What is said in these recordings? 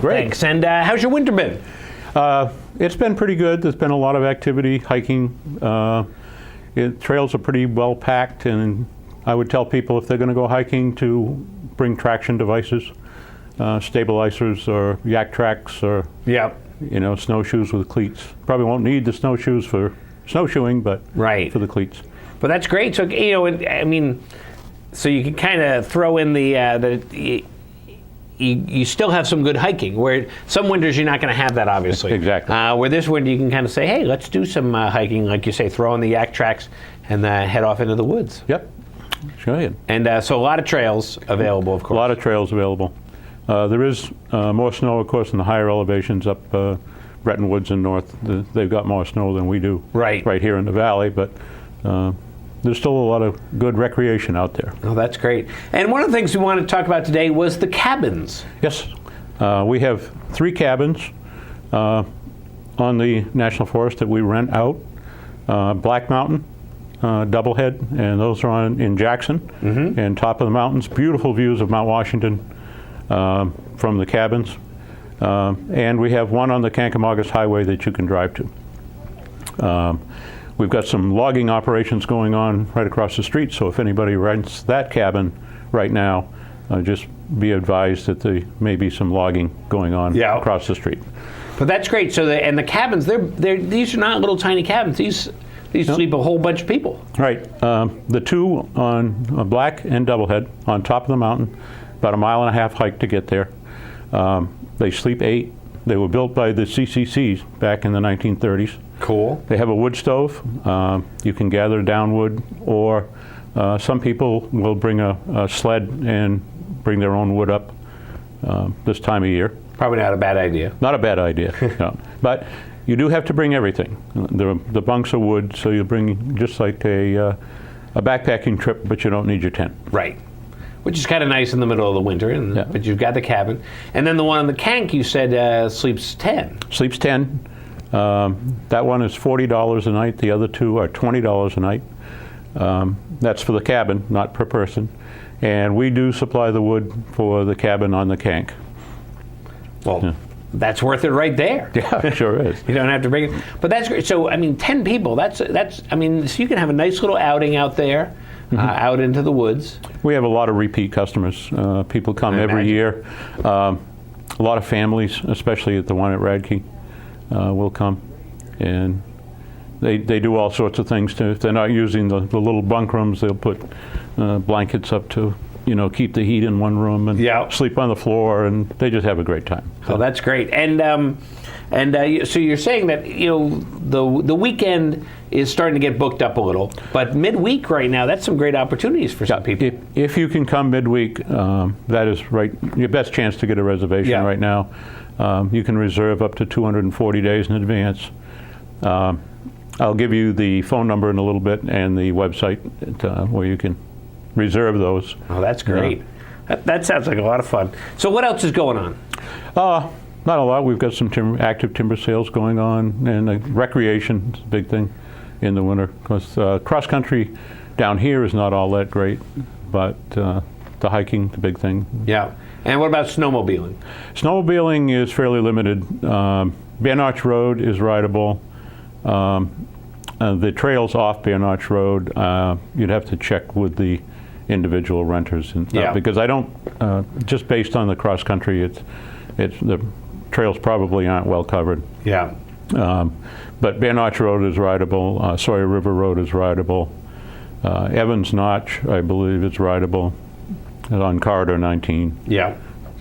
Great. Thanks. And how's your winter been? It's been pretty good. There's been a lot of activity, hiking. Trails are pretty well packed, and I would tell people if they're going to go hiking to bring traction devices, stabilizers or yak tracks or snowshoes with cleats. Probably won't need the snowshoes for snowshoeing, but for the cleats. But that's great. So so you can kind of throw in you still have some good hiking, where some winters you're not going to have that, obviously. Exactly. Where this winter you can kind of say, hey, let's do some hiking, like you say, throw in the yak tracks and head off into the woods. Yep. Sure. And so a lot of trails available, of course. A lot of trails available. There is more snow, of course, in the higher elevations up Bretton Woods and north. They've got more snow than we do right here in the valley, but there's still a lot of good recreation out there. Oh, that's great. And one of the things we wanted to talk about today was the cabins. Yes. We have 3 cabins on the National Forest that we rent out. Black Mountain, Doublehead, and those are in Jackson. And top of the mountains, beautiful views of Mount Washington from the cabins. And we have one on the Kankomagus Highway that you can drive to. We've got some logging operations going on right across the street, so if anybody rents that cabin right now, just be advised that there may be some logging going on across the street. But that's great. So the cabins, these are not little tiny cabins. These sleep a whole bunch of people. Right. The 2 on Black and Doublehead on top of the mountain, about 1.5 mile hike to get there. They sleep 8. They were built by the CCCs back in the 1930s. Cool. They have a wood stove. You can gather down wood, or some people will bring a sled and bring their own wood up this time of year. Probably not a bad idea. Not a bad idea, no. But you do have to bring everything. The bunks are wood, so you bring just like a backpacking trip, but you don't need your tent. Right. Which is kind of nice in the middle of the winter, but you've got the cabin. And then the one on the Kank, you said sleeps 10. Sleeps 10. That one is $40 a night. The other 2 are $20 a night. That's for the cabin, not per person. And we do supply the wood for the cabin on the Kank. Well, that's worth it right there. Yeah, it sure is. You don't have to bring it. But that's great. So, 10 people, so you can have a nice little outing out there, out into the woods. We have a lot of repeat customers. People come every year. A lot of families, especially at the one at Radke, will come. And they do all sorts of things. If they're not using the little bunk rooms, they'll put blankets up to keep the heat in one room and sleep on the floor, and they just have a great time. So. Oh, that's great. And so you're saying that the weekend is starting to get booked up a little, but midweek right now, that's some great opportunities for some people. If you can come midweek, that is your best chance to get a reservation right now. You can reserve up to 240 days in advance. I'll give you the phone number in a little bit and the website where you can reserve those. Oh, that's great. That sounds like a lot of fun. So what else is going on? Not a lot. We've got some active timber sales going on, and recreation is a big thing in the winter. Because cross-country down here is not all that great, but the hiking, the big thing. Yeah. And what about snowmobiling? Snowmobiling is fairly limited. Bear Notch Road is rideable. The trails off Bear Notch Road, you'd have to check with the individual renters, because I don't. Just based on the cross country, the trails probably aren't well covered. Yeah. But Bear Notch Road is rideable. Sawyer River Road is rideable. Evans Notch, I believe, is rideable on Corridor 19. Yeah.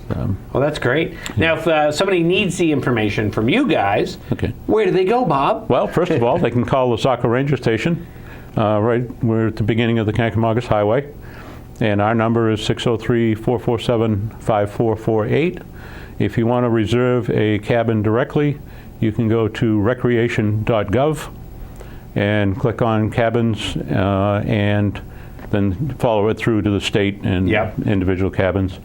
Well, that's great. Now, if somebody needs the information from you guys, where do they go, Bob? Well, first of all, they can call the Saco Ranger Station. We're at the beginning of the Kankomagus Highway, and our number is 603-447-5448. If you want to reserve a cabin directly, you can go to recreation.gov and click on cabins, and then follow it through to the state and individual cabins.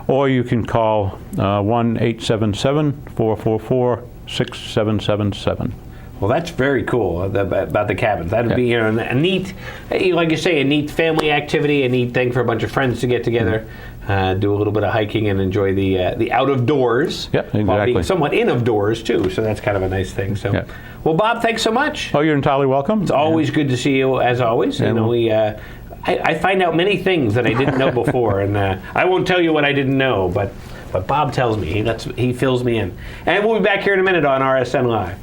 Or you can call 1-877-444-6777. Well, that's very cool about the cabins. That would be a neat, like you say, a neat family activity, a neat thing for a bunch of friends to get together. do a little bit of hiking and enjoy the out of doors. Yep, While exactly. being somewhat in of doors too. So that's kind of a nice thing. So, Yeah. well, Bob, thanks so much. Oh, you're entirely welcome. It's always good to see you, as always. You And know, I find out many things that I didn't know before, and I won't tell you what I didn't know, but Bob tells me. He fills me in. And we'll be back here in a minute on RSN Live.